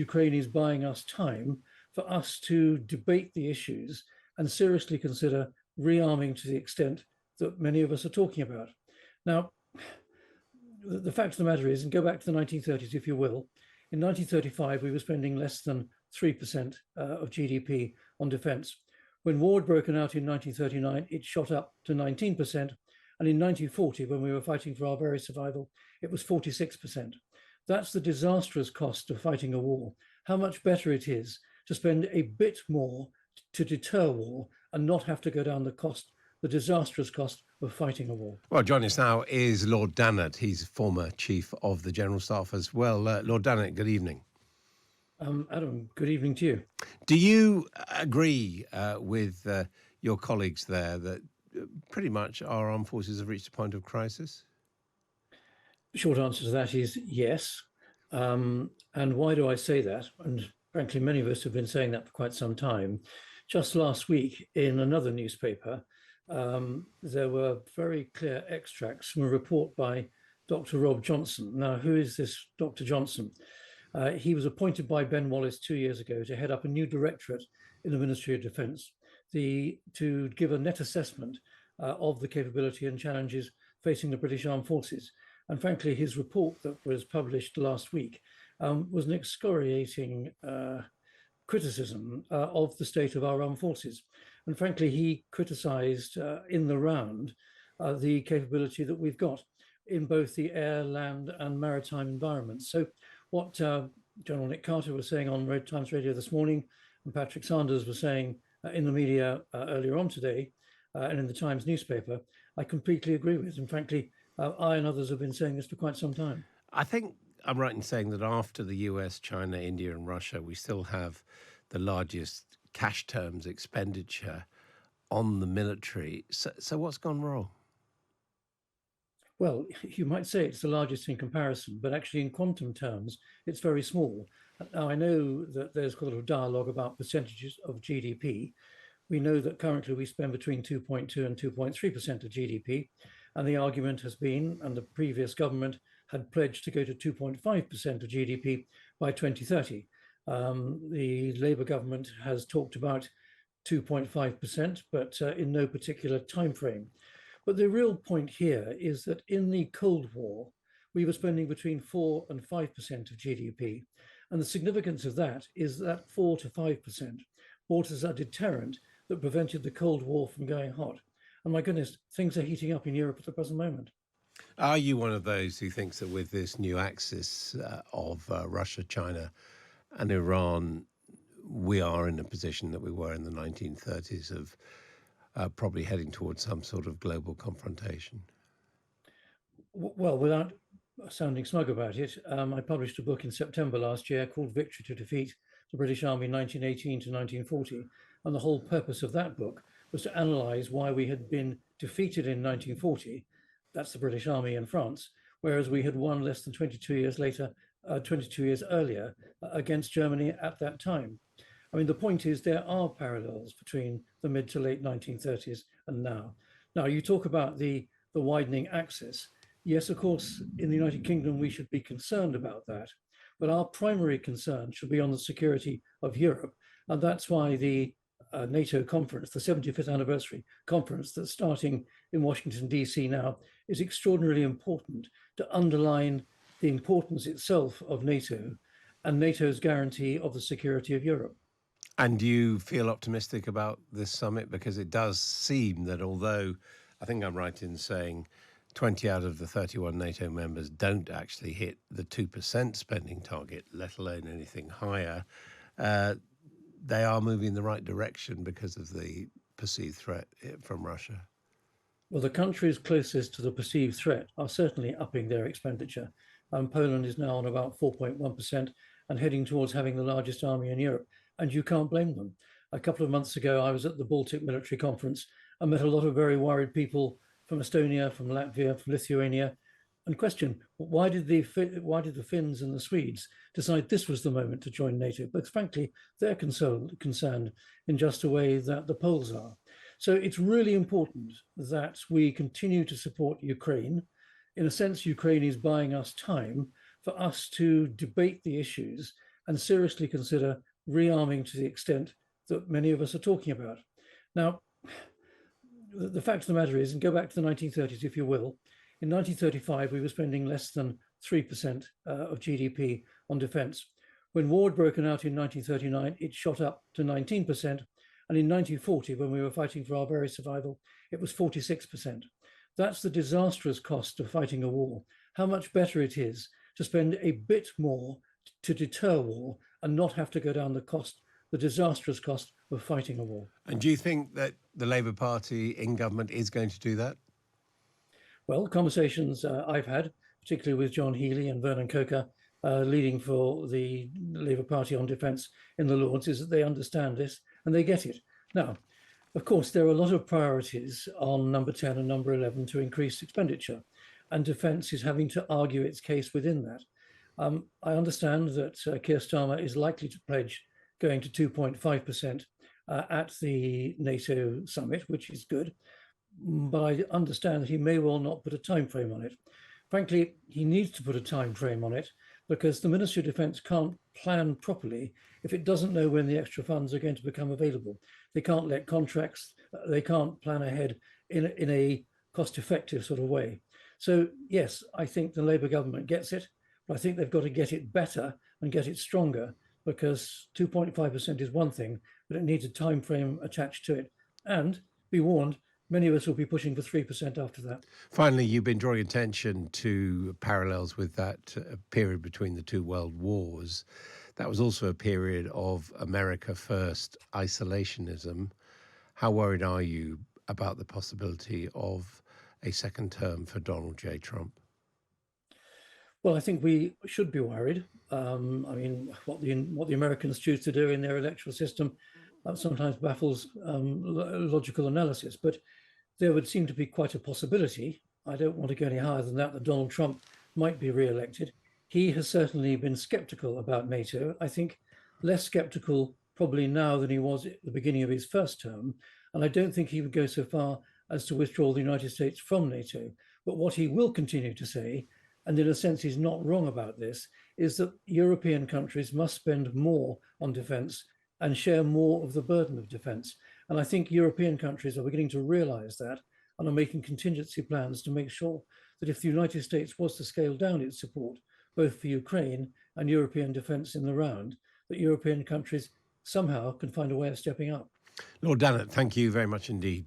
Ukraine is buying us time for us to debate the issues and seriously consider rearming to the extent that many of us are talking about. Now, the fact of the matter is, and go back to the 1930s, if you will, in 1935, we were spending less than 3% of GDP on defense. When war had broken out in 1939, it shot up to 19%. And in 1940, when we were fighting for our very survival, it was 46%. That's the disastrous cost of fighting a war. How much better it is to spend a bit more to deter war and not have to go down the disastrous cost of fighting a war. Well, joining us now is Lord Dannatt. He's former Chief of the General Staff as well. Lord Dannatt, good evening. Adam, good evening to you. Do you agree with your colleagues there that pretty much our armed forces have reached a point of crisis? The short answer to that is yes. And why do I say that? And frankly, many of us have been saying that for quite some time. Just last week, in another newspaper, there were very clear extracts from a report by Dr. Rob Johnson. Now, who is this Dr. Johnson? He was appointed by Ben Wallace 2 years ago to head up a new directorate in the Ministry of Defence to give a net assessment of the capability and challenges facing the British Armed Forces. And frankly, his report that was published last week was an excoriating criticism of the state of our armed forces. And frankly, he criticised in the round the capability that we've got in both the air, land and maritime environments. So what General Nick Carter was saying on Red Times Radio this morning and Patrick Sanders was saying in the media earlier on today and in the Times newspaper, I completely agree with. And frankly, I and others have been saying this for quite some time. I think I'm right in saying that after the US, China, India and Russia, we still have the largest cash terms expenditure on the military. So what's gone wrong? Well, you might say it's the largest in comparison, but actually in quantum terms, it's very small. Now, I know that there's quite a lot of dialogue about percentages of GDP. We know that currently we spend between 2.2 and 2.3% of GDP. And the argument has been, and the previous government had pledged to go to 2.5% of GDP by 2030. The Labour government has talked about 2.5%, but in no particular timeframe. But the real point here is that in the Cold War, we were spending between 4 and 5% of GDP. And the significance of that is that 4 to 5% brought us a deterrent that prevented the Cold War from going hot. And my goodness, things are heating up in Europe at the present moment. Are you one of those who thinks that with this new axis of Russia, China and Iran, we are in a position that we were in the 1930s of probably heading towards some sort of global confrontation? Well, without sounding smug about it, I published a book in September last year called Victory to Defeat the British Army 1918 to 1940. And the whole purpose of that book was to analyse why we had been defeated in 1940, that's the British Army in France, whereas we had won less than 22 years later, 22 years earlier, against Germany at that time. I mean, the point is there are parallels between the mid to late 1930s and now. Now, you talk about the widening axis. Yes, of course, in the United Kingdom, we should be concerned about that. But our primary concern should be on the security of Europe. And that's why the NATO conference, the 75th anniversary conference that's starting in Washington, D.C. now, is extraordinarily important to underline the importance itself of NATO and NATO's guarantee of the security of Europe. And do you feel optimistic about this summit? Because it does seem that although I think I'm right in saying 20 out of the 31 NATO members don't actually hit the 2% spending target, let alone anything higher, they are moving in the right direction because of the perceived threat from Russia. Well, the countries closest to the perceived threat are certainly upping their expenditure. Poland is now on about 4.1% and heading towards having the largest army in Europe. And you can't blame them. A couple of months ago, I was at the Baltic Military Conference and met a lot of very worried people from Estonia, from Latvia, from Lithuania, and question why did the Finns and the Swedes decide this was the moment to join NATO? Because frankly, they're concerned in just a way that the Poles are. So it's really important that we continue to support Ukraine. In a sense, Ukraine is buying us time for us to debate the issues and seriously consider rearming to the extent that many of us are talking about. Now, the fact of the matter is, and go back to the 1930s, if you will, in 1935, we were spending less than 3% of GDP on defense. When war had broken out in 1939, it shot up to 19%. And in 1940, when we were fighting for our very survival, it was 46%. That's the disastrous cost of fighting a war. How much better it is to spend a bit more to deter war and not have to go down the disastrous cost of fighting a war. And do you think that the Labour Party in government is going to do that? Well, conversations I've had, particularly with John Healey and Vernon Coker, leading for the Labour Party on defence in the Lords, is that they understand this and they get it. Now, of course, there are a lot of priorities on number 10 and number 11 to increase expenditure, and defence is having to argue its case within that. I understand that Keir Starmer is likely to pledge going to 2.5% at the NATO summit, which is good, but I understand that he may well not put a time frame on it. Frankly, he needs to put a time frame on it because the Ministry of Defence can't plan properly if it doesn't know when the extra funds are going to become available. They can't let contracts, they can't plan ahead in a cost-effective sort of way. So yes, I think the Labour government gets it, but I think they've got to get it better and get it stronger, because 2.5% is one thing, but it needs a time frame attached to it. And be warned, many of us will be pushing for 3% after that. Finally, you've been drawing attention to parallels with that period between the two world wars. That was also a period of America first isolationism. How worried are you about the possibility of a second term for Donald J. Trump? Well, I think we should be worried. I mean, what the Americans choose to do in their electoral system sometimes baffles logical analysis. But there would seem to be quite a possibility. I don't want to go any higher than that Donald Trump might be re-elected. He has certainly been skeptical about NATO. I think less skeptical probably now than he was at the beginning of his first term. And I don't think he would go so far as to withdraw the United States from NATO. But what he will continue to say, and in a sense he's not wrong about this, is that European countries must spend more on defence and share more of the burden of defence. And I think European countries are beginning to realise that and are making contingency plans to make sure that if the United States was to scale down its support, both for Ukraine and European defence in the round, that European countries somehow can find a way of stepping up. Lord Dannatt, thank you very much indeed.